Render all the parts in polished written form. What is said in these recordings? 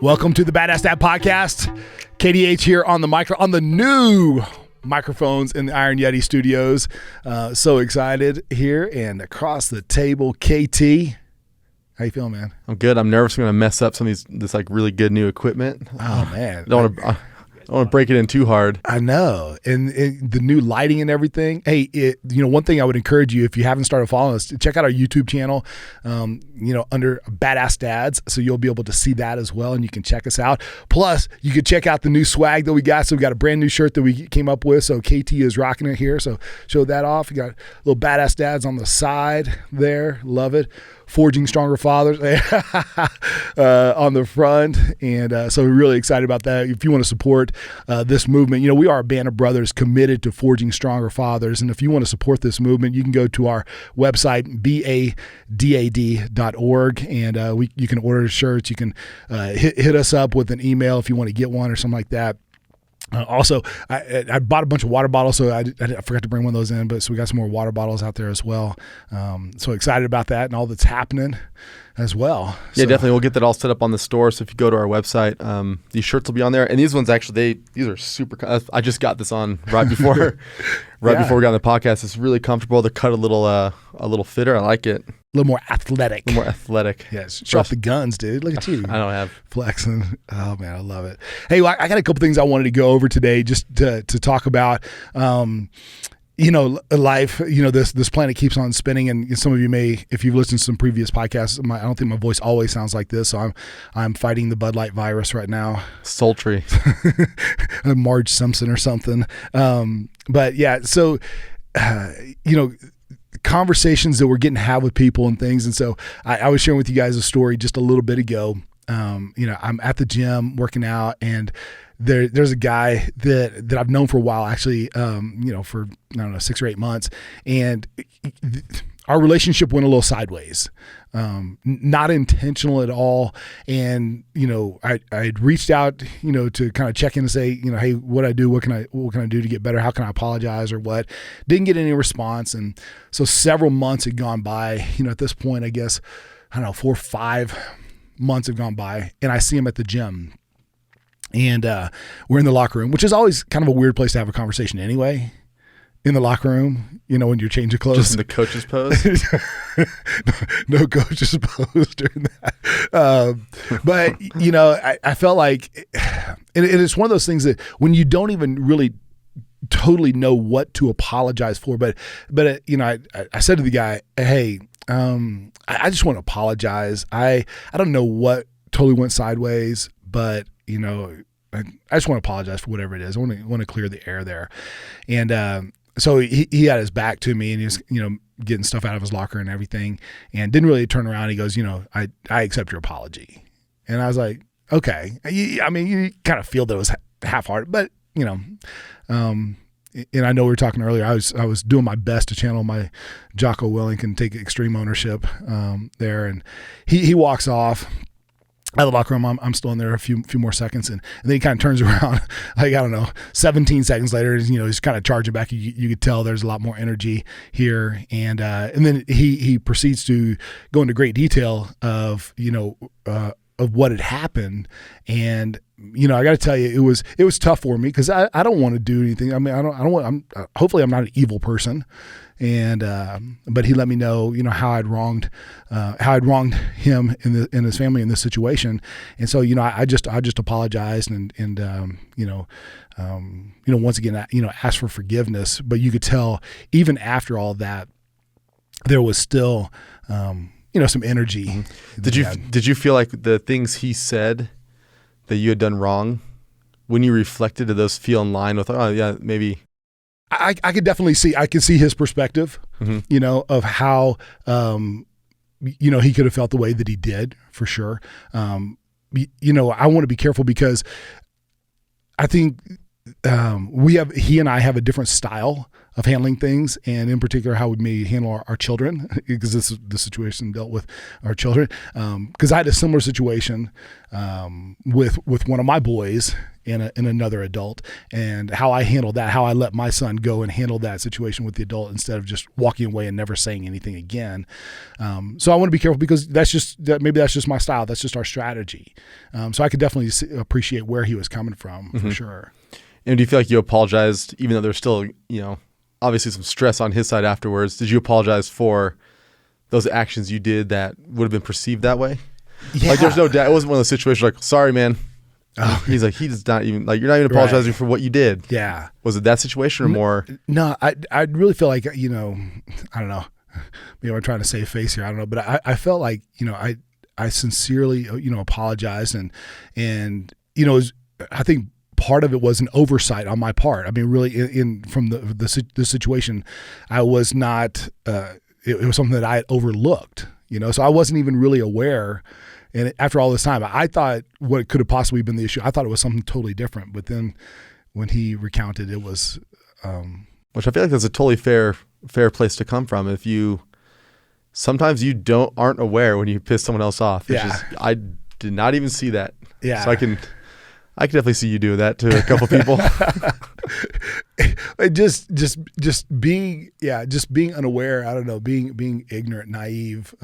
Welcome to the Badass Dad podcast. KDH here on the new microphones in the IronYetiStudios. So excited here, and across the table, KT. How you feeling, man? I'm good. I'm nervous I'm going to mess up some of this like really good new equipment. Oh man, I don't want to break it in too hard. I know. And the new lighting and everything. Hey, one thing I would encourage you, if you haven't started following us, check out our YouTube channel, under BadAssDads. So you'll be able to see that as well, and you can check us out. Plus, you can check out the new swag that we got. So we got a brand new shirt that we came up with. So KT is rocking it here. So show that off. We got little Badass Dads on the side there. Love it. Forging Stronger Fathers on the front. And so we're really excited about that. If you want to support this movement, we are a band of brothers committed to forging stronger fathers. And if you want to support this movement, you can go to our website, BadAssDads.org, and you can order shirts. You can hit us up with an email if you want to get one or something like that. Also, I bought a bunch of water bottles, so I forgot to bring one of those in, so we got some more water bottles out there as well. So excited about that and all that's happening as well. Yeah, definitely. We'll get that all set up on the store. So if you go to our website, these shirts will be on there. And these ones, actually, these are super. I just got this on right before before we got on the podcast. It's really comfortable. They're cut a little fitter. I like it. A little more athletic. Yes. Show off the guns, dude. Look at you. I don't have. Flexing. Oh, man, I love it. Hey, well, I got a couple things I wanted to go over today just to talk about. Life, this planet keeps on spinning, and some of you may, if you've listened to some previous podcasts, I don't think my voice always sounds like this. So I'm fighting the Bud Light virus right now. Sultry. Marge Simpson or something. But yeah, so, conversations that we're getting to have with people and things. And so I was sharing with you guys a story just a little bit ago. I'm at the gym working out, and there's a guy that I've known for a while, actually, for, 6 or 8 months. And our relationship went a little sideways, not intentional at all. And, I had reached out, to kind of check in and say, hey, what I do, what can I do to get better? How can I apologize or what? Didn't get any response. And so several months had gone by, at this point, I guess, 4 or 5 months have gone by, and I see him at the gym. And we're in the locker room, which is always kind of a weird place to have a conversation anyway. In the locker room, when you're changing clothes. Just in the coach's pose? No coach's pose during that. But, I felt like, and it's one of those things that when you don't even really totally know what to apologize for, but I said to the guy, hey, I just want to apologize. I don't know what totally went sideways, but I just want to apologize for whatever it is. I want to clear the air there. And so he had his back to me, and he was getting stuff out of his locker and everything, and didn't really turn around. He goes, I accept your apology. And I was like, okay. You kind of feel that it was half-hearted, but and I know we were talking earlier, I was doing my best to channel my Jocko Willink and take extreme ownership there. And he walks off out of the locker room. I'm still in there a few more seconds, and then he kind of turns around, like, I don't know, 17 seconds later, he's kind of charging back. You could tell there's a lot more energy here. And then he proceeds to go into great detail of what had happened. And, I got to tell you, it was tough for me, because I don't want to do anything. Hopefully I'm not an evil person. And, but he let me know, how I'd wronged him in his family in this situation. And so, I just apologized and once again, asked for forgiveness. But you could tell even after all that, there was still, some energy. Mm-hmm. Did you feel like the things he said that you had done wrong, when you reflected, did those feel in line with, oh yeah, maybe? I could definitely see his perspective, mm-hmm. Of how, he could have felt the way that he did, for sure. I want to be careful, because I think he and I have a different style of handling things, and in particular how we may handle our children, because this is the situation dealt with our children. Because I had a similar situation with one of my boys and another adult, and how I handled that, how I let my son go and handle that situation with the adult instead of just walking away and never saying anything again. So I want to be careful, because maybe that's just my style. That's just our strategy. So I could definitely appreciate where he was coming from, for sure. And do you feel like you apologized, even though there's still, obviously some stress on his side afterwards? Did you apologize for those actions you did that would have been perceived that way? Yeah. Like, there's no doubt. It wasn't one of those situations like, sorry, man. Oh. He's like, he's not even, like, you're not even apologizing for what you did. Yeah. Was it that situation or more? No, I really feel like, I don't know. Maybe I'm trying to save face here. I don't know. But I felt like, I sincerely, apologized. And I think part of it was an oversight on my part. I mean, really, from the situation, I was not. It was something that I had overlooked. So I wasn't even really aware. And after all this time, I thought what could have possibly been the issue, I thought it was something totally different. But then, when he recounted, it was. Which I feel like that's a totally fair place to come from. If you sometimes you aren't aware when you piss someone else off. I did not even see that. Yeah. So I can definitely see you do that to a couple people. just being unaware. I don't know, being ignorant, naive,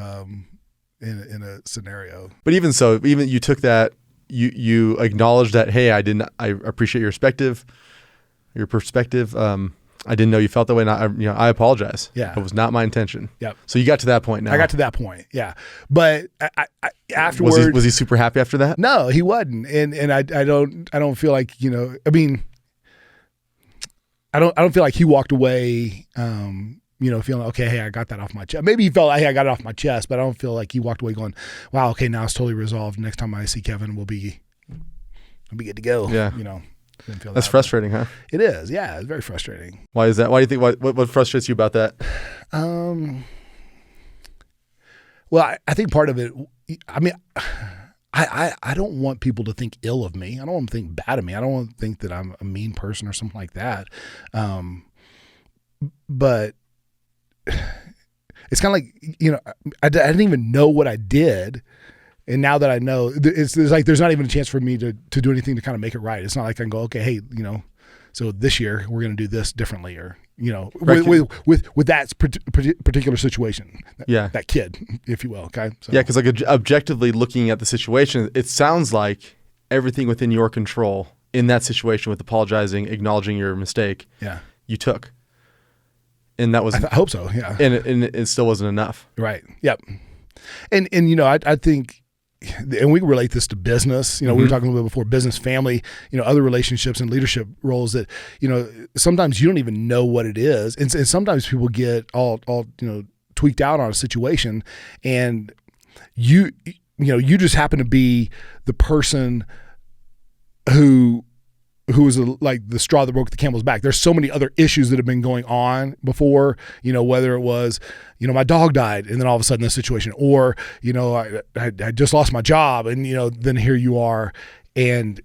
in a scenario. But even so, even you took that, you acknowledged that, hey, I appreciate your perspective. I didn't know you felt that way. And I apologize. Yeah. It was not my intention. Yep. So you got to that point now. I got to that point. Yeah. But I afterwards, was he super happy after that? No, he wasn't. And I don't feel like, I mean, I don't feel like he walked away, feeling, okay, hey, I got that off my chest. Maybe he felt, hey, I got it off my chest, but I don't feel like he walked away going, wow, okay, now it's totally resolved. Next time I see Kevin, we'll be good to go. Yeah. Didn't feel That's that frustrating, huh? It is. Yeah. It's very frustrating. Why is that? Why do you think, what frustrates you about that? Well, I think part of it, I mean, I don't want people to think ill of me. I don't want them to think bad of me. I don't want to think that I'm a mean person or something like that. But it's kind of like, I didn't even know what I did. And now that I know, it's like there's not even a chance for me to do anything to kind of make it right. It's not like I can go, okay, hey, so this year we're going to do this differently, or right. with that particular situation. That kid, if you will. Okay. So. Yeah, because like objectively looking at the situation, it sounds like everything within your control in that situation with apologizing, acknowledging your mistake. Yeah. You took, and that was. I hope so. Yeah. And it still wasn't enough. Right. Yep. And I think. And we relate this to business, we were talking a little bit before, business, family, other relationships and leadership roles that, sometimes you don't even know what it is. And sometimes people get all tweaked out on a situation, and you just happen to be the person who was like the straw that broke the camel's back. There's so many other issues that have been going on before, whether it was, my dog died and then all of a sudden this situation, or, I just lost my job and, then here you are. And,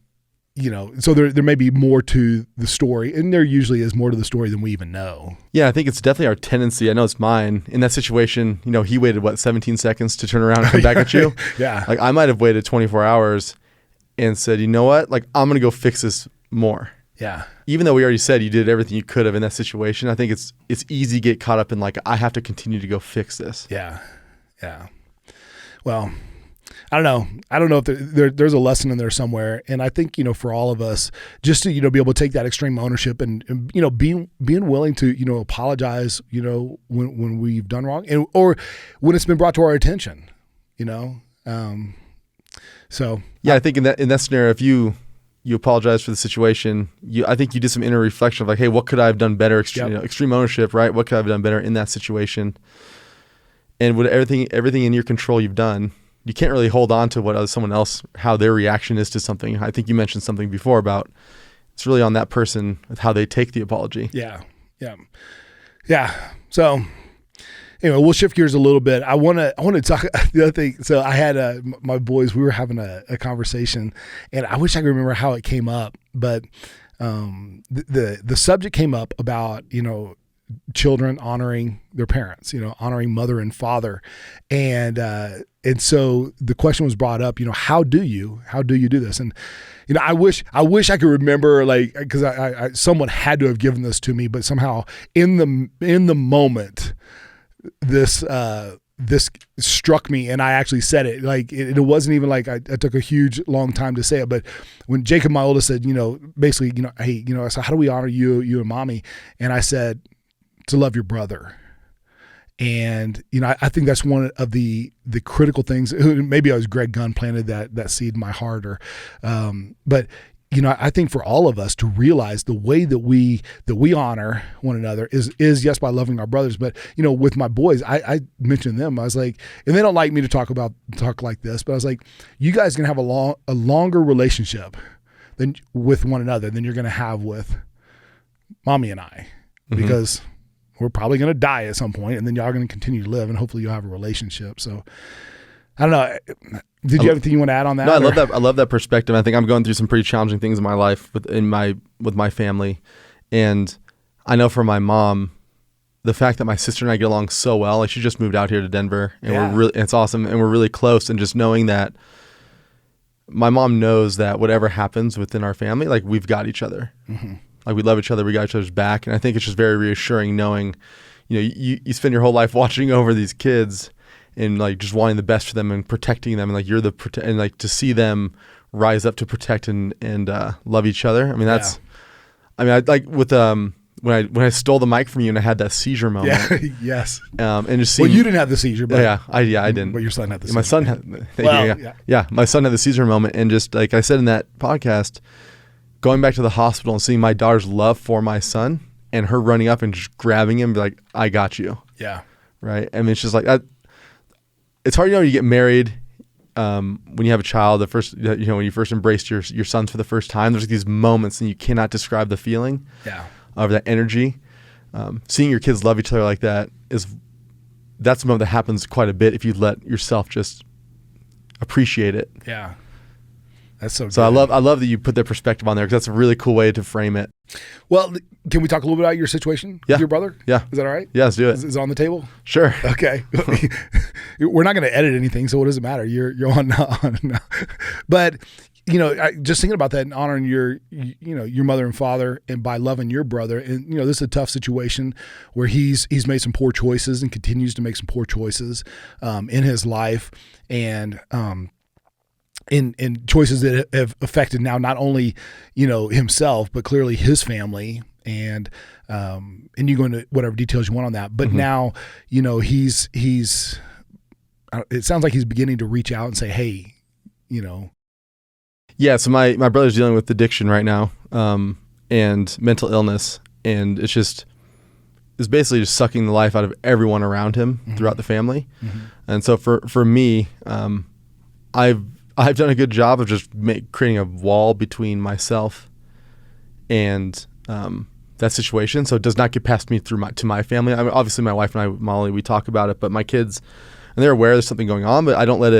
so there may be more to the story, and there usually is more to the story than we even know. Yeah. I think it's definitely our tendency. I know it's mine in that situation. He waited 17 seconds to turn around and come back at you. Yeah. Like I might've waited 24 hours and said, you know what? Like I'm going to go fix this more. Yeah. Even though we already said you did everything you could have in that situation, I think it's easy to get caught up in like, I have to continue to go fix this. Yeah. Yeah. Well, I don't know if there's a lesson in there somewhere. And I think, for all of us, just to, be able to take that extreme ownership and being willing to, apologize, when we've done wrong, or when it's been brought to our attention, so. Yeah. I think in that scenario, if you apologize for the situation, I think you did some inner reflection of like, hey, what could I have done better? Extreme ownership, right? What could I have done better in that situation? And with everything in your control you've done, you can't really hold on to what someone else, how their reaction is to something. I think you mentioned something before about it's really on that person with how they take the apology. Yeah. Yeah. Yeah. So anyway, we'll shift gears a little bit. I want to talk the other thing. So I had my boys, we were having a conversation, and I wish I could remember how it came up, but the subject came up about, children honoring their parents, honoring mother and father. And so the question was brought up, how do you do this? And, I wish I could remember, like, cause I someone had to have given this to me, but somehow in the moment, this struck me, and I actually said it. Like, it wasn't even like I took a huge long time to say it, but when Jacob, my oldest, said, basically, hey, I said, how do we honor you and mommy? And I said, to love your brother. And, I think that's one of the critical things. Maybe I was Greg Gunn planted that seed in my heart, but I think for all of us to realize the way that we honor one another is yes, by loving our brothers. But, with my boys, I mentioned them, I was like, and they don't like me to talk like this, but I was like, you guys can have a longer relationship than with one another than you're going to have with mommy and I, because we're probably going to die at some point, and then y'all are going to continue to live, and hopefully you'll have a relationship. So I don't know. Did you have anything you want to add on that? No, I love that. I love that perspective. I think I'm going through some pretty challenging things in my life with my family. And I know for my mom, the fact that my sister and I get along so well, like she just moved out here to Denver, and it's awesome. And we're really close. And just knowing that my mom knows that whatever happens within our family, like we've got each other. Like we love each other, we got each other's back. And I think it's just very reassuring knowing, you spend your whole life watching over these kids and like just wanting the best for them and protecting them. And like you're and like to see them rise up to protect and love each other. I mean, I like with, when I stole the mic from you and I had that seizure moment. Yeah, yes. And just seeing, well, you didn't have the seizure, but I didn't. But your son had the seizure. My son had, my son had the seizure moment. And just like I said in that podcast, going back to the hospital and seeing my daughter's love for my son and her running up and just grabbing him, be like, I got you. Yeah. Right. I mean, it's just like that. It's hard, when you get married, when you have a child, when you first embraced your sons for the first time, there's these moments and you cannot describe the feeling of that energy. Seeing your kids love each other like that that's a moment that happens quite a bit if you let yourself just appreciate it. Yeah. That's so good. So I love that you put that perspective on there, because that's a really cool way to frame it. Well, can we talk a little bit about your situation with your brother? Yeah. Is that all right? Yeah, let's do it. Is it on the table? Sure. Okay. We're not going to edit anything, so what does it matter? You're on. But, just thinking about that and honoring your mother and father, and by loving your brother, and, this is a tough situation where he's made some poor choices and continues to make some poor choices in his life, and in choices that have affected now not only himself but clearly his family, and you go into whatever details you want on that, but now he's it sounds like he's beginning to reach out and say, hey, yeah, so my brother's dealing with addiction right now, and mental illness, and it's basically just sucking the life out of everyone around him throughout the family. And so for me, I've done a good job of just creating a wall between myself and that situation, so it does not get past me to my family. I mean, obviously, my wife and I, Molly, we talk about it, but my kids, and they're aware there's something going on, but I don't let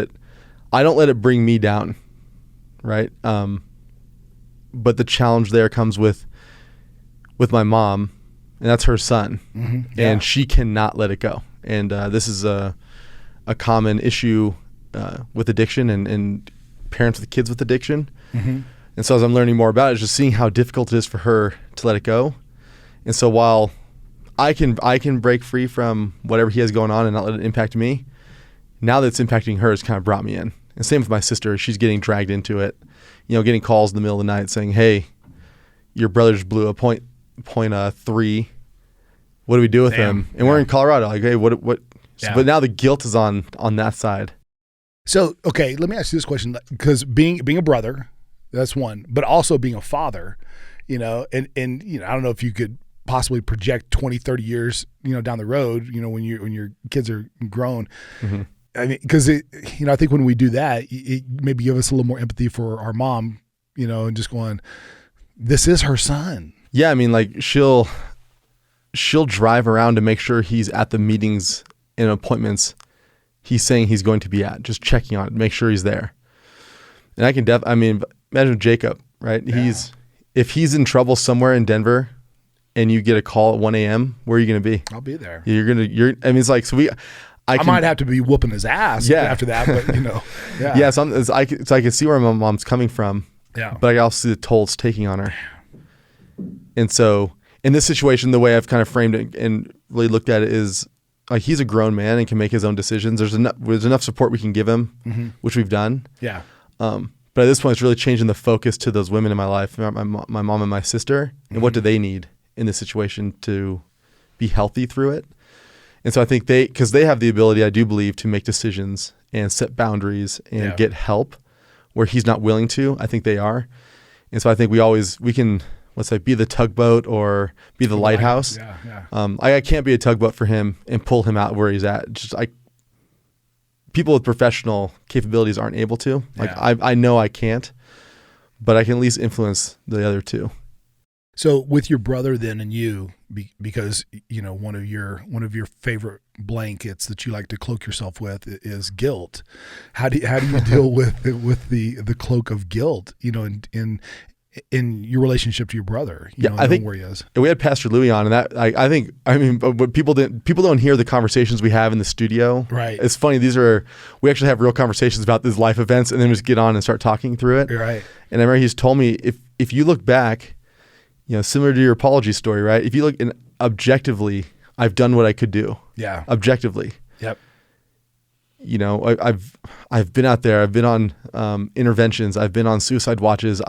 it bring me down, right? But the challenge there comes with my mom, and that's her son, and she cannot let it go. And this is a common issue with addiction and parents with kids with addiction. And so as I'm learning more about it, just seeing how difficult it is for her to let it go. And so while I can break free from whatever he has going on and not let it impact me, now that it's impacting her, it's kind of brought me in. And same with my sister. She's getting dragged into it, getting calls in the middle of the night saying, hey, your brother just blew a point 3. What do we do with him? And we're in Colorado. Like, hey, what? So, but now the guilt is on that side. So, okay, let me ask you this question, because being a brother, that's one, but also being a father, and I don't know if you could possibly project 20, 30 years, down the road, when your kids are grown. I mean, because I think when we do that, it maybe give us a little more empathy for our mom, and just going, this is her son. Yeah, I mean, like she'll drive around to make sure he's at the meetings and appointments he's saying he's going to be at, just checking on it, make sure he's there. And I can imagine Jacob, right? Yeah. if he's in trouble somewhere in Denver and you get a call at 1 a.m., where are you going to be? I'll be there. I mean, it's like, so I might have to be whooping his ass after that, but yeah. Yeah. So I can see where my mom's coming from. Yeah. But I also see the toll it's taking on her. And so in this situation, the way I've kind of framed it and really looked at it is like, he's a grown man and can make his own decisions. There's enough support we can give him, which we've done. Yeah. But at this point, it's really changing the focus to those women in my life, my mom and my sister, and what do they need in this situation to be healthy through it. And so I think because they have the ability, I do believe, to make decisions and set boundaries and get help where he's not willing to. I think they are. And so I think we can, let's say, be the tugboat or be the lighthouse. I can't be a tugboat for him and pull him out where he's at. People with professional capabilities aren't able to. I know I can't, but I can at least influence the other two. So with your brother then and you, because one of your favorite blankets that you like to cloak yourself with is guilt. How do you deal with the cloak of guilt? In your relationship to your brother, I think where he is. We had Pastor Louis on, and that I mean, but people don't hear the conversations we have in the studio. Right. It's funny. We actually have real conversations about these life events, and then just get on and start talking through it. Right. And I remember he's told me if you look back, similar to your apology story, right? If you look objectively, I've done what I could do. Yeah. Objectively. Yep. I've been out there. I've been on interventions. I've been on suicide watches.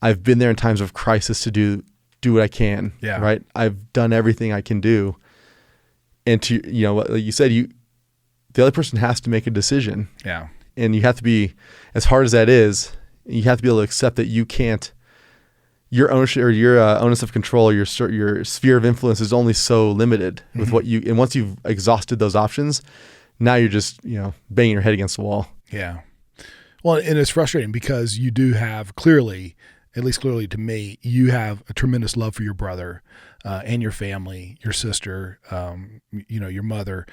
I've been there in times of crisis to do what I can. Yeah. Right. I've done everything I can do. And like you said, the other person has to make a decision. Yeah. And you have to be, as hard as that is, you have to be able to accept that you can't. Your ownership or your onus of control, your sphere of influence is only so limited with what you. And once you've exhausted those options, now you're just banging your head against the wall. Yeah. Well, and it's frustrating because you do have clearly, at least clearly to me, you have a tremendous love for your brother and your family, your sister, your mother,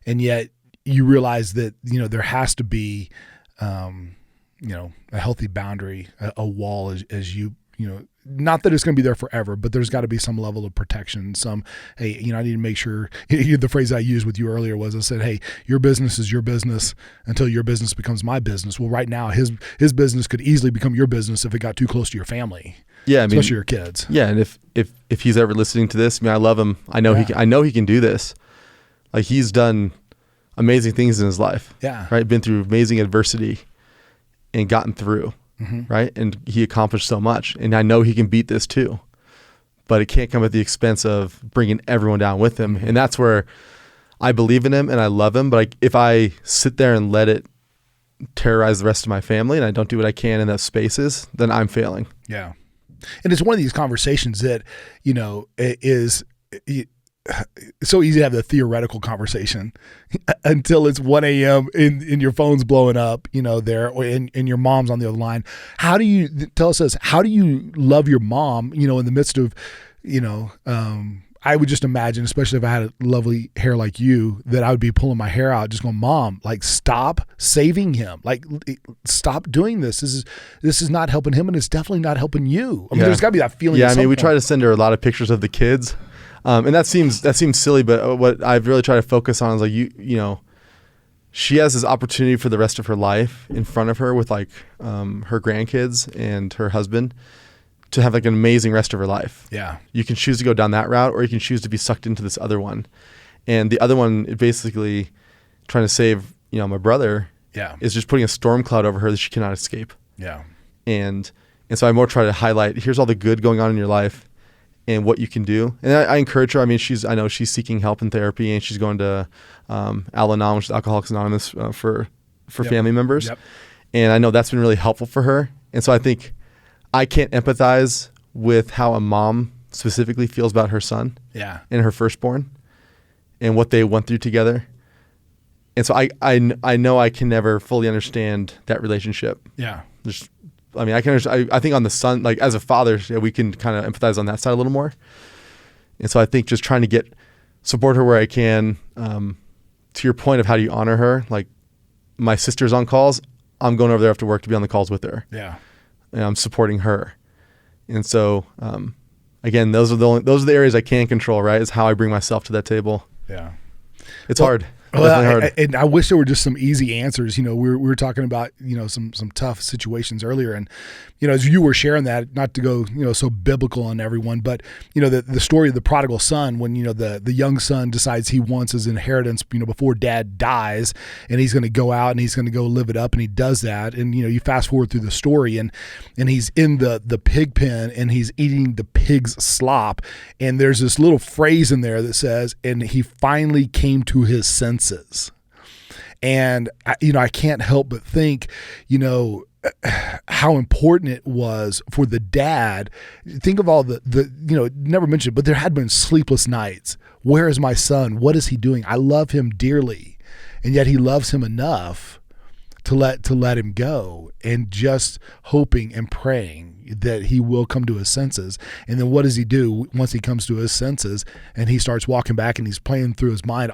and yet you realize that there has to be a healthy boundary, a wall as you. Not that it's going to be there forever, but there's got to be some level of protection. Hey, I need to make sure. The phrase I used with you earlier was, I said, hey, your business is your business until your business becomes my business. Well, right now, his business could easily become your business if it got too close to your family. Yeah, especially your kids. Yeah, and if he's ever listening to this, I love him. I know he can do this. Like, he's done amazing things in his life. Yeah, right. Been through amazing adversity and gotten through. Mm-hmm. Right. And he accomplished so much, and I know he can beat this too, but it can't come at the expense of bringing everyone down with him. And that's where I believe in him and I love him. But if I sit there and let it terrorize the rest of my family and I don't do what I can in those spaces, then I'm failing. Yeah. And it's one of these conversations that, is so easy to have the theoretical conversation until it's 1 a.m. and your phone's blowing up, there, and your mom's on the other line. How do you tell us this? How do you love your mom, in the midst of, I would just imagine, especially if I had a lovely hair like you, that I would be pulling my hair out, just going, Mom, like, stop saving him. Like, stop doing this. This is not helping him, and it's definitely not helping you. I mean, there's got to be that feeling. Yeah, we try to send her a lot of pictures of the kids. And that seems silly, but what I've really tried to focus on is like, she has this opportunity for the rest of her life in front of her with like her grandkids and her husband to have like an amazing rest of her life. Yeah. You can choose to go down that route, or you can choose to be sucked into this other one. And the other one, basically trying to save, my brother, is just putting a storm cloud over her that she cannot escape. Yeah. And so I more try to highlight, here's all the good going on in your life and what you can do. And I encourage her. I mean, I know she's seeking help in therapy, and she's going to Al-Anon, which is Alcoholics Anonymous, for family members. Yep. And I know that's been really helpful for her. And so I think I can't empathize with how a mom specifically feels about her son and her firstborn and what they went through together. And so I know I can never fully understand that relationship. Yeah. I can understand. I think on the son, like as a father, we can kind of empathize on that side a little more. And so I think just trying to support her where I can. To your point of how do you honor her? Like, my sister's on calls, I'm going over there after work to be on the calls with her. Yeah. And I'm supporting her. And so, again, those are the areas I can control, right? Is how I bring myself to that table. Yeah. It's hard. Well, and I wish there were just some easy answers. We were talking about, some tough situations earlier. And, as you were sharing that, not to go, so biblical on everyone, but, the story of the prodigal son, when, the young son decides he wants his inheritance, before dad dies, and he's going to go out and he's going to go live it up. And he does that. And, you fast forward through the story and he's in the pig pen and he's eating the pig's slop. And there's this little phrase in there that says, and he finally came to his senses. And I can't help but think, how important it was for the dad. Think of all the never mentioned, but there had been sleepless nights. Where is my son? What is he doing? I love him dearly. And yet he loves him enough to let him go, and just hoping and praying that he will come to his senses. And then what does he do once he comes to his senses and he starts walking back and he's playing through his mind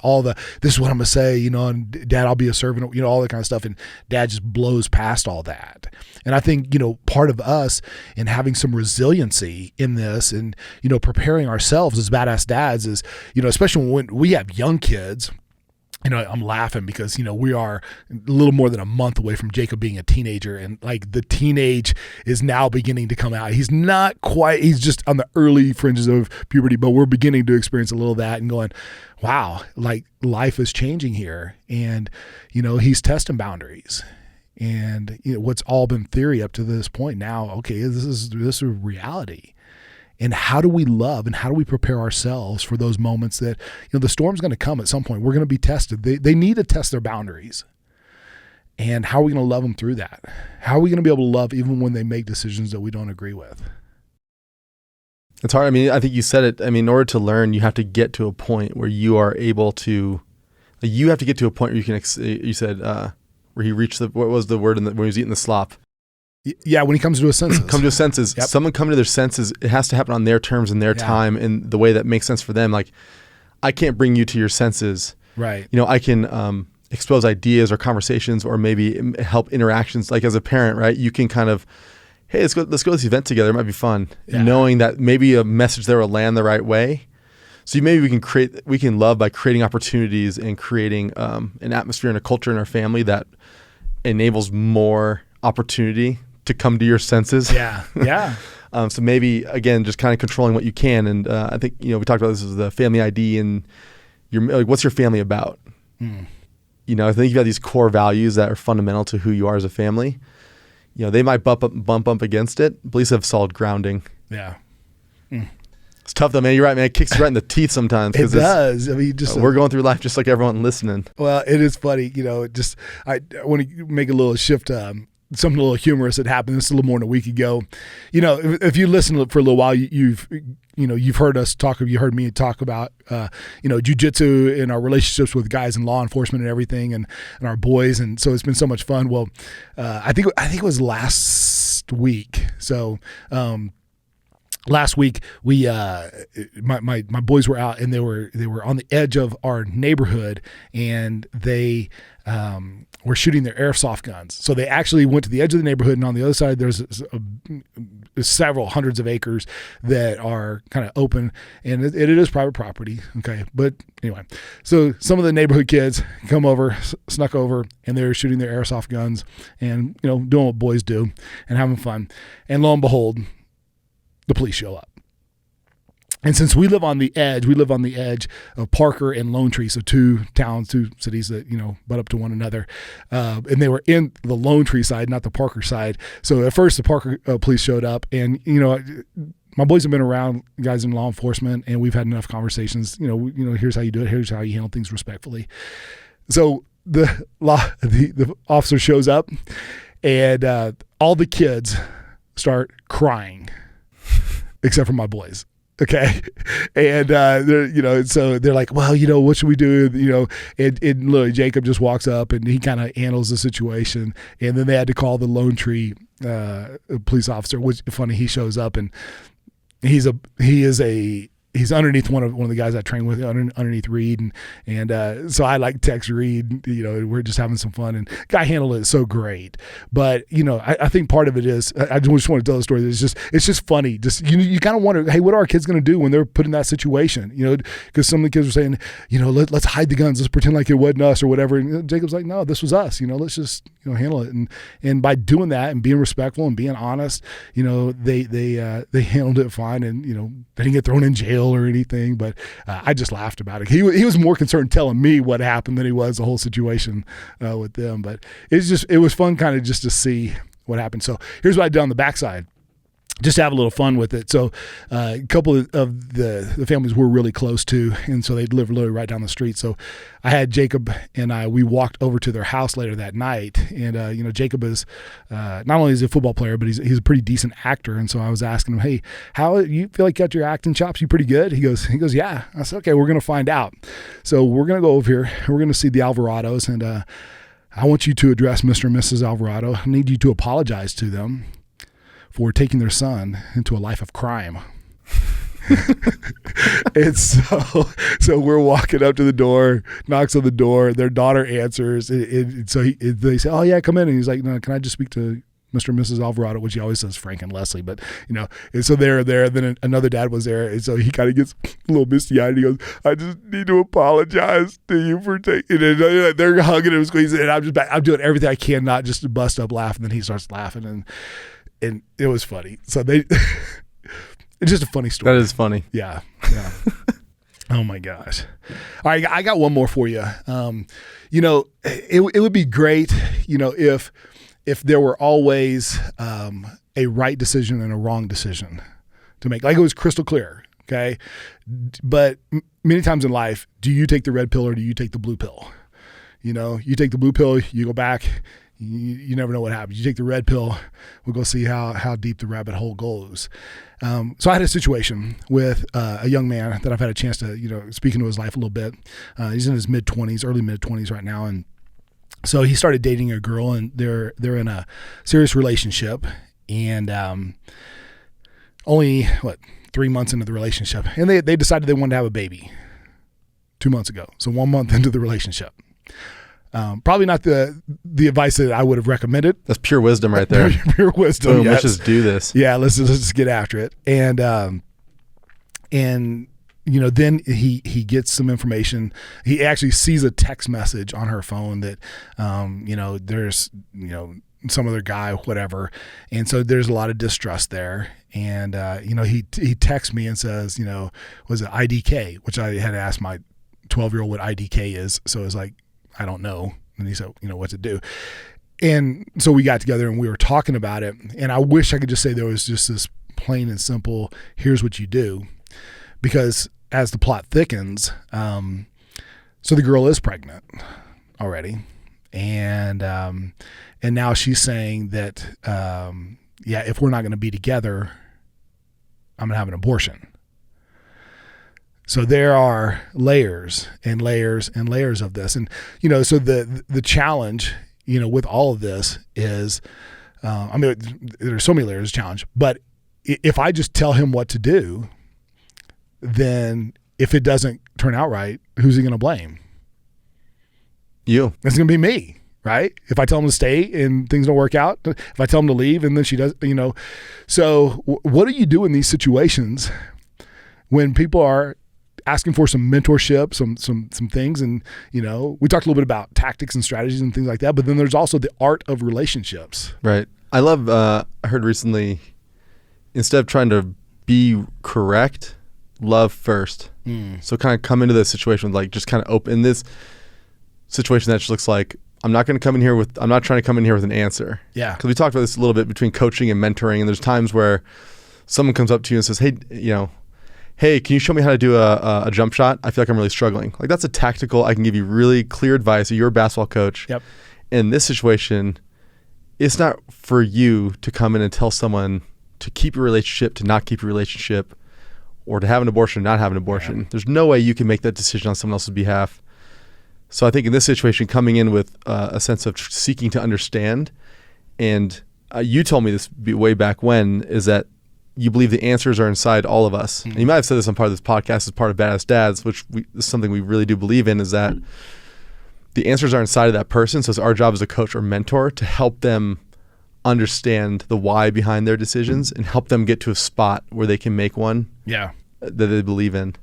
this is what I'm going to say, and Dad, I'll be a servant, all that kind of stuff. And Dad just blows past all that. And I think, part of us in having some resiliency in this and, preparing ourselves as badass dads is, especially when we have young kids. I'm laughing because, we are a little more than a month away from Jacob being a teenager, and like the teenage is now beginning to come out. He's just on the early fringes of puberty, but we're beginning to experience a little of that and going, wow, like life is changing here. And, he's testing boundaries, and what's all been theory up to this point now. Okay, this is reality. And how do we love and how do we prepare ourselves for those moments that, the storm's going to come at some point. We're going to be tested. They need to test their boundaries. And how are we going to love them through that? How are we going to be able to love even when they make decisions that we don't agree with? It's hard. I mean, I think you said it. I mean, in order to learn, you have to get to a point where you are able to, you have to get to a point where you can, you said, where he reached what was the word when he was eating the slop? Yeah, when he comes to his senses. Come to his senses. Yep. Someone come to their senses, it has to happen on their terms and their time in the way that makes sense for them. Like, I can't bring you to your senses. Right. I can expose ideas or conversations or maybe help interactions. Like as a parent, right? You can kind of, hey, let's go to this event together. It might be fun. Yeah. Knowing that maybe a message there will land the right way. So maybe we can love by creating opportunities and creating an atmosphere and a culture in our family that enables more opportunity to come to your senses. Yeah. Yeah. So maybe again, just kind of controlling what you can. And I think, we talked about this as the family ID and what's your family about? I think you've got these core values that are fundamental to who you are as a family. They might bump up against it, but at least have solid grounding. Yeah. It's tough though, man. You're right, man. It kicks you right in the teeth sometimes. It does. I mean, we're going through life just like everyone listening. Well, it is funny. I want to make a little shift. Something a little humorous that happened. This is a little more than a week ago. If you listen for a little while, you've heard us talk. You heard me talk about jujitsu and our relationships with guys in law enforcement and everything, and our boys. And so it's been so much fun. Well, I think it was last week. So. Last week we my boys were out and they were on the edge of our neighborhood, and they were shooting their airsoft guns. So they actually went to the edge of the neighborhood, and on the other side there's several hundreds of acres that are kind of open, and it is private property. Okay, but anyway, so some of the neighborhood kids snuck over, and they're shooting their airsoft guns and doing what boys do and having fun. And lo and behold, the police show up. And since we live on the edge of Parker and Lone Tree, so two cities that, butt up to one another. And they were in the Lone Tree side, not the Parker side. So at first the Parker police showed up, and, my boys have been around guys in law enforcement, and we've had enough conversations, here's how you do it. Here's how you handle things respectfully. So the officer shows up, and all the kids start crying. Except for my boys. Okay. And, so they're like, well, what should we do? And literally Jacob just walks up and he kind of handles the situation. And then they had to call the Lone Tree police officer, which funny, he shows up and he is a he's underneath one of the guys I train with, underneath Reed, and so I like text Reed. We're just having some fun, and guy handled it so great. But I think part of it is I just want to tell the story. It's just funny. Just you kind of wonder, hey, what are our kids going to do when they're put in that situation? Because some of the kids were saying, let's hide the guns, let's pretend like it wasn't us or whatever. And Jacob's like, no, this was us. Let's just handle it. And by doing that and being respectful and being honest, they handled it fine, and they didn't get thrown in jail or anything. But I just laughed about it. He was more concerned telling me what happened than he was the whole situation with them. But it was fun kind of just to see what happened. So here's what I did on the backside, just to have a little fun with it. So a couple of the families we're really close to, and so they live literally right down the street. So I had Jacob and we walked over to their house later that night. And Jacob is not only is he a football player, but he's a pretty decent actor. And so I was asking him, hey, how you feel like you got your acting chops? You pretty good? He goes, yeah. I said, okay, we're gonna find out. So we're gonna go over here. We're gonna see the Alvarados, and I want you to address Mr. and Mrs. Alvarado. I need you to apologize to them for taking their son into a life of crime. And so we're walking up to the door, knocks on the door, their daughter answers. They say, oh yeah, come in. And he's like, no, can I just speak to Mr. and Mrs. Alvarado, which he always says Frank and Leslie, but and so they're there. Then another dad was there, and so he kind of gets a little misty-eyed. He goes, "I just need to apologize to you for taking it." They're hugging him, squeezing, and I'm doing everything I can not just to bust up laughing. Then he starts laughing, and it was funny. So it's just a funny story. That is funny. Yeah. Oh my gosh. All right, I got one more for you. It would be great, if there were always a right decision and a wrong decision to make. Like it was crystal clear, okay? But many times in life, do you take the red pill or do you take the blue pill? You take the blue pill, you go back, you never know what happens. You take the red pill, we'll go see how deep the rabbit hole goes. So I had a situation with a young man that I've had a chance to, speak into his life a little bit. He's in his early mid-20s right now, and so he started dating a girl, and they're in a serious relationship, and only 3 months into the relationship, and they decided they wanted to have a baby 2 months ago. So 1 month into the relationship. Probably not the advice that I would have recommended. That's pure wisdom right there. Pure wisdom. Boom, yes. Let's just do this. Yeah, let's just get after it. And then he gets some information. He actually sees a text message on her phone that, there's, some other guy, whatever. And so there's a lot of distrust there. And, he texts me and says, was it IDK, which I had asked my 12-year-old what IDK is. So it was like, I don't know. And he said, what to do. And so we got together and we were talking about it. And I wish I could just say there was just this plain and simple, here's what you do. Because as the plot thickens, so the girl is pregnant already. And now she's saying that, if we're not going to be together, I'm going to have an abortion. So there are layers and layers and layers of this. And, so the challenge, with all of this is, there's so many layers of challenge, but if I just tell him what to do, then if it doesn't turn out right, who's he going to blame? You. It's going to be me, right? If I tell him to stay and things don't work out, if I tell him to leave and then she does, So what do you do in these situations when people are asking for some mentorship, some things? And, we talked a little bit about tactics and strategies and things like that, but then there's also the art of relationships. Right. I love, I heard recently, instead of trying to be correct, love first. So kind of come into this situation with just kind of open this situation that just looks like, I'm not trying to come in here with an answer. Yeah. Because we talked about this a little bit between coaching and mentoring, and there's times where someone comes up to you and says, hey, can you show me how to do a jump shot? I feel like I'm really struggling. Like that's a tactical, I can give you really clear advice. You're a basketball coach. Yep. In this situation, it's not for you to come in and tell someone to keep your relationship, to not keep your relationship, or to have an abortion or not have an abortion. Yeah. There's no way you can make that decision on someone else's behalf. So I think in this situation, coming in with a sense of seeking to understand, and you told me this way back when, is that you believe the answers are inside all of us. And you might have said this on part of this podcast as part of Badass Dads, which is something we really do believe in, is that the answers are inside of that person. So it's our job as a coach or mentor to help them understand the why behind their decisions and help them get to a spot where they can make one that they believe in.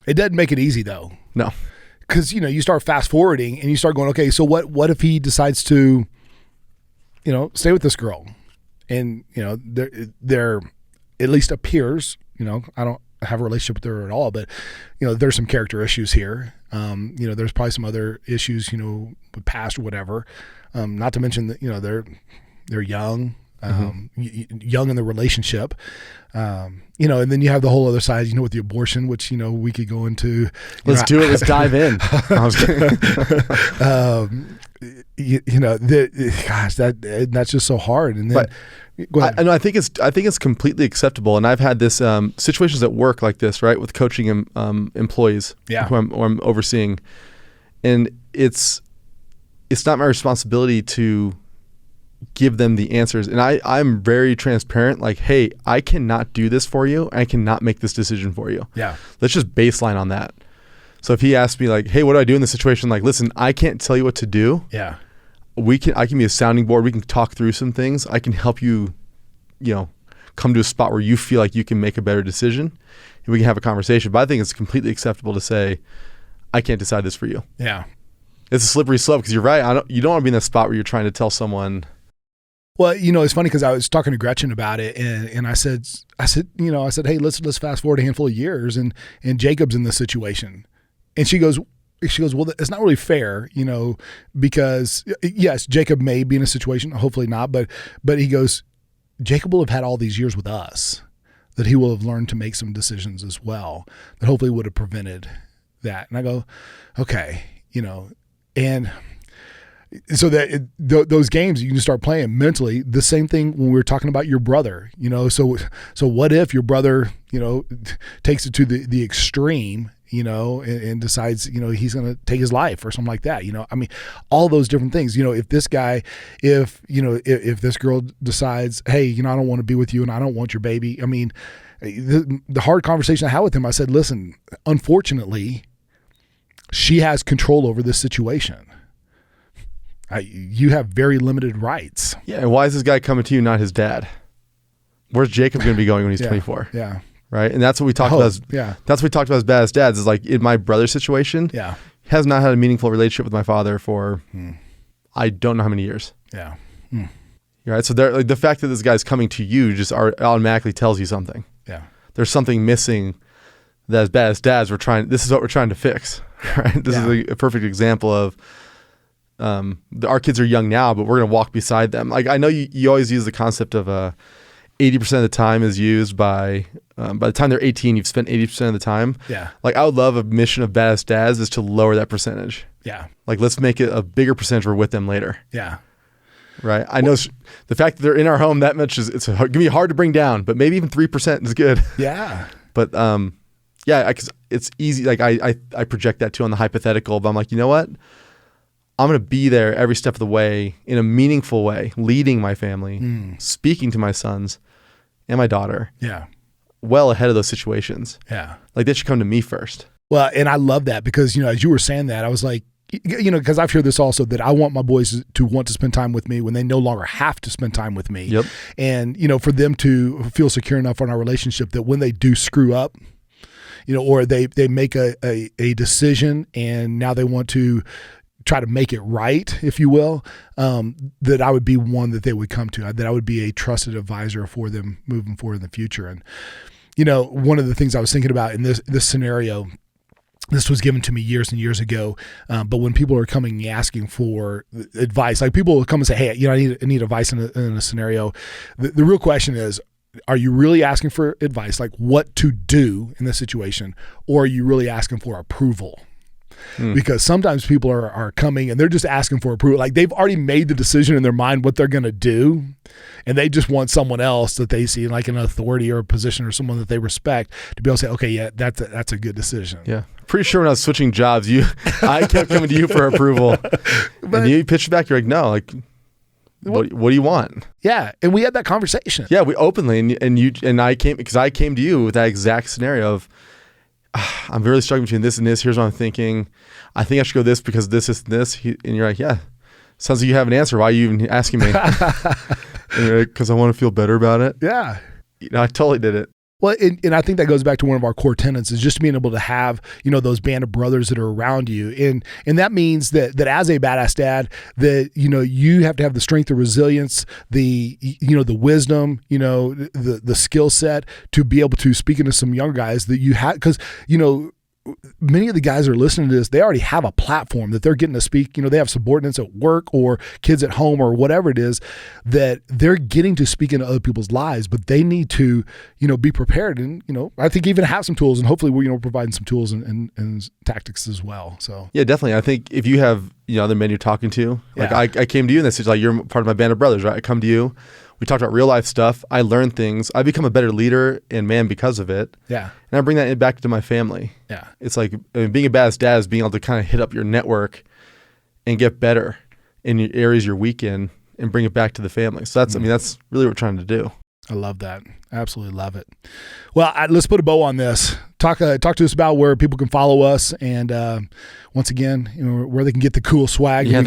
It doesn't make it easy though. No. Because, you start fast forwarding and you start going, okay, so what if he decides to, stay with this girl? And, there at least appears, I don't have a relationship with her at all, but, there's some character issues here. There's probably some other issues, with past or whatever. Not to mention that, they're young, young in the relationship. And then you have the whole other side, with the abortion, which, we could go into. Let's do it. Let's dive in. I was kidding. Gosh, that's just so hard. And then, go ahead. I think it's completely acceptable. And I've had this situations at work like this, right, with coaching employees who I'm overseeing, and it's not my responsibility to give them the answers. And I'm very transparent, like, hey, I cannot do this for you. I cannot make this decision for you. Yeah. Let's just baseline on that. So if he asks me like, hey, what do I do in this situation? Like, listen, I can't tell you what to do. Yeah. I can be a sounding board. We can talk through some things. I can help you, come to a spot where you feel like you can make a better decision and we can have a conversation. But I think it's completely acceptable to say, I can't decide this for you. Yeah. It's a slippery slope because you're right. You don't want to be in that spot where you're trying to tell someone. Well, it's funny because I was talking to Gretchen about it, and I said, hey, let's fast forward a handful of years, and Jacob's in this situation, and she goes, well, it's not really fair, because yes, Jacob may be in a situation, hopefully not, but he goes, Jacob will have had all these years with us, that he will have learned to make some decisions as well, that hopefully would have prevented that. And I go, okay, and so that those games you can start playing mentally. The same thing when we were talking about your brother, so what if your brother, takes it to the extreme, and decides, he's going to take his life or something like that. All those different things, if this guy, if this girl decides, hey, I don't want to be with you and I don't want your baby. The hard conversation I had with him, I said, listen, unfortunately, she has control over this situation. You have very limited rights. Yeah. And why is this guy coming to you, not his dad? Where's Jacob going to be going when he's 24? Yeah. Right. And that's what we talked about. That's what we talked about as Badass Dads, is like in my brother's situation. Yeah. He has not had a meaningful relationship with my father for I don't know how many years. Yeah. Right. So the fact that this guy's coming to you just automatically tells you something. Yeah. There's something missing that as Badass Dads this is what we're trying to fix. Right. This is a perfect example of our kids are young now, but we're going to walk beside them. Like, I know you always use the concept of 80% of the time is used by the time they're 18, you've spent 80% of the time. Yeah. Like, I would love a mission of Badass Dads is to lower that percentage. Yeah. Like, let's make it a bigger percentage we're with them later. Yeah. Right. I know the fact that they're in our home that much it's going to be hard to bring down, but maybe even 3% is good. Yeah. But because it's easy. Like, I project that too on the hypothetical, but I'm like, you know what? I'm going to be there every step of the way in a meaningful way, leading my family, speaking to my sons and my daughter. Yeah. Well ahead of those situations. Yeah. Like, they should come to me first. Well, and I love that because, as you were saying that, I was like, because I've heard this also, that I want my boys to want to spend time with me when they no longer have to spend time with me. Yep. And, for them to feel secure enough in our relationship that when they do screw up, or they make a decision and now they want to try to make it right, if you will, that I would be one that they would come to, that I would be a trusted advisor for them moving forward in the future. And, one of the things I was thinking about in this scenario, this was given to me years and years ago, but when people are coming asking for advice, like people will come and say, hey, I need advice in a scenario. The real question is, are you really asking for advice, like what to do in this situation, or are you really asking for approval? Because sometimes people are coming and they're just asking for approval. Like, they've already made the decision in their mind what they're going to do, and they just want someone else that they see like an authority or a position or someone that they respect to be able to say, okay, yeah, that's a good decision. Yeah. Pretty sure when I was switching jobs, I kept coming to you for approval. And you pitched back, you're like, no, like, what do you want? Yeah. And we had that conversation. Yeah, we openly, and I came to you with that exact scenario of, I'm really struggling between this and this. Here's what I'm thinking. I think I should go this because this is this. And you're like, yeah, sounds like you have an answer. Why are you even asking me? Because I want to feel better about it. Yeah. I totally did it. Well, and I think that goes back to one of our core tenets is just being able to have, those band of brothers that are around you. And that means that as a badass dad, that, you have to have the strength, the resilience, the wisdom, the skill set to be able to speak into some younger guys that you have, because, many of the guys that are listening to this, they already have a platform that they're getting to speak. They have subordinates at work or kids at home or whatever it is that they're getting to speak into other people's lives, but they need to, be prepared. And, I think even have some tools, and hopefully we're, providing some tools and tactics as well. So yeah, definitely. I think if you have, other men you're talking to, like I came to you and this is like, you're part of my band of brothers, right? I come to you. We talked about real life stuff. I learned things. I become a better leader and man because of it. Yeah. And I bring that back to my family. Yeah. It's like being a badass dad is being able to kind of hit up your network and get better in your areas you're weak in and bring it back to the family. So that's, that's really what we're trying to do. I love that. Absolutely love it. Well, let's put a bow on this. Talk to us about where people can follow us, and once again, where they can get the cool swag. Yeah,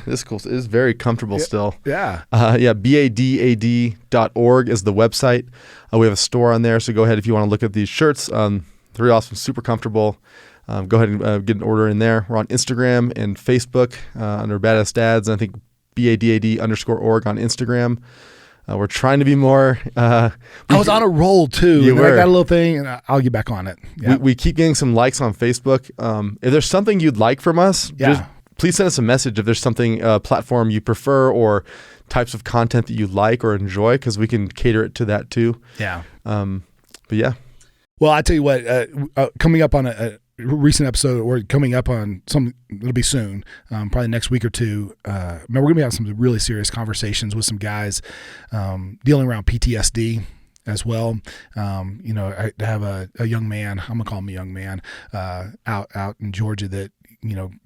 this cool. It is very comfortable still. Yeah. BadAssDads.org is the website. We have a store on there, so go ahead if you want to look at these shirts. They're really awesome, super comfortable. Go ahead and get an order in there. We're on Instagram and Facebook under Badass Dads, and I think BADAD_org on Instagram. We're trying to be more. I was on a roll too. You were. I got a little thing, and I'll get back on it. Yeah. We keep getting some likes on Facebook. If there's something you'd like from us, please send us a message. If there's something platform you prefer or types of content that you like or enjoy, because we can cater it to that too. Yeah. But yeah. Well, I tell you what. Coming up on a recent episode, or coming up on some, it'll be soon, probably next week or two. We're going to be having some really serious conversations with some guys dealing around PTSD as well. I have a young man, I'm going to call him a young man, out in Georgia that,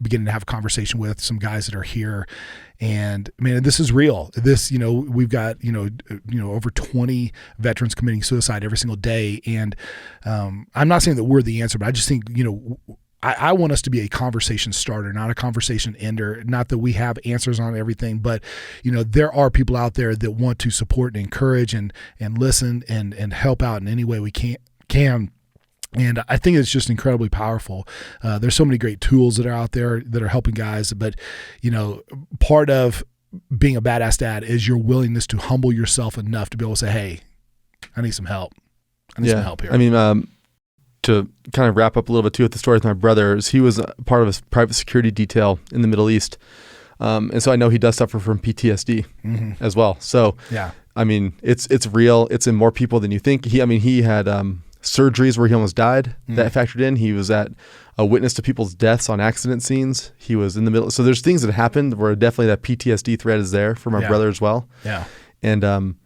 beginning to have a conversation with some guys that are here. And man, this is real. This, we've got, over 20 veterans committing suicide every single day. And I'm not saying that we're the answer, but I just think, I want us to be a conversation starter, not a conversation ender. Not that we have answers on everything, but there are people out there that want to support and encourage and listen and help out in any way we can. And I think it's just incredibly powerful. There's so many great tools that are out there that are helping guys, but part of being a badass dad is your willingness to humble yourself enough to be able to say, "Hey, I need some help. I need some help here." I mean, to kind of wrap up a little bit too with the story with my brother, is he was part of a private security detail in the Middle East, and so I know he does suffer from PTSD as well. So yeah, I mean, it's real. It's in more people than you think. He had surgeries where he almost died. That factored in. He was at a witness to people's deaths on accident scenes. He was in the middle. So there's things that happened where definitely that PTSD thread is there for my brother as well. Yeah. And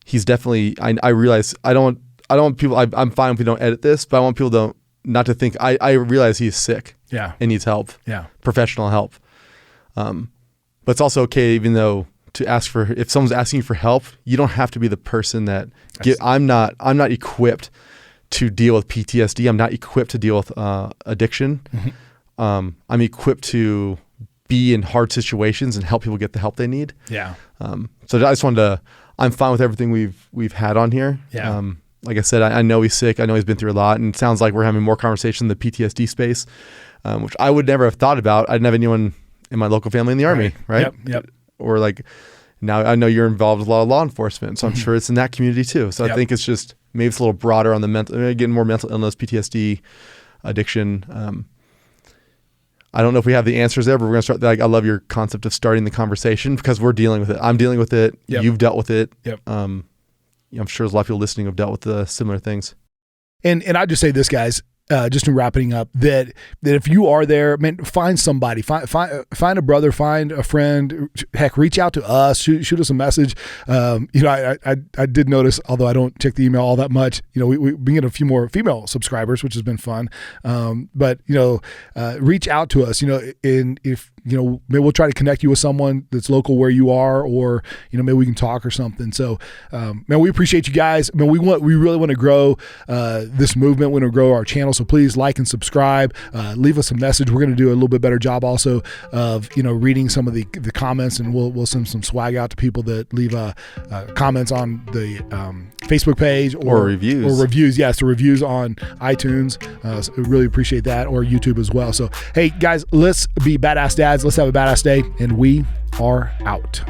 he's definitely, I realize I don't want people, I'm fine if we don't edit this, but I want people not to think, I realize he's sick and needs help. Yeah. Professional help. But it's also okay, even though if someone's asking you for help, you don't have to be the person that I'm not equipped to deal with PTSD. I'm not equipped to deal with addiction. I'm equipped to be in hard situations and help people get the help they need. Yeah. So I just wanted I'm fine with everything we've had on here. Yeah. Like I said, I know he's sick. I know he's been through a lot, and it sounds like we're having more conversation in the PTSD space, which I would never have thought about. I didn't have anyone in my local family in the Army, right? Yep. Or like, now I know you're involved with a lot of law enforcement, so I'm sure it's in that community too. So I think it's just, maybe it's a little broader on the getting more mental illness, PTSD, addiction. I don't know if we have the answers there, but we're going to start. I love your concept of starting the conversation because we're dealing with it. I'm dealing with it. Yep. You've dealt with it. Yep. I'm sure there's a lot of people listening who've dealt with similar things. And I just say this, guys, just in wrapping up, that if you are there, man, find somebody, find a brother, find a friend, heck, reach out to us, shoot us a message. I did notice, although I don't check the email all that much, we've been getting a few more female subscribers, which has been fun. But reach out to us, and if, maybe we'll try to connect you with someone that's local where you are, or, maybe we can talk or something. So, man, we appreciate you guys. Man, we really want to grow this movement. We want to grow our channel. So please like and subscribe, leave us a message. We're going to do a little bit better job also of, reading some of the comments, and we'll send some swag out to people that leave comments on the Facebook page or reviews. Yeah. So reviews on iTunes. So we really appreciate that, or YouTube as well. So, hey guys, let's be badass dads. Let's have a badass day, and we are out.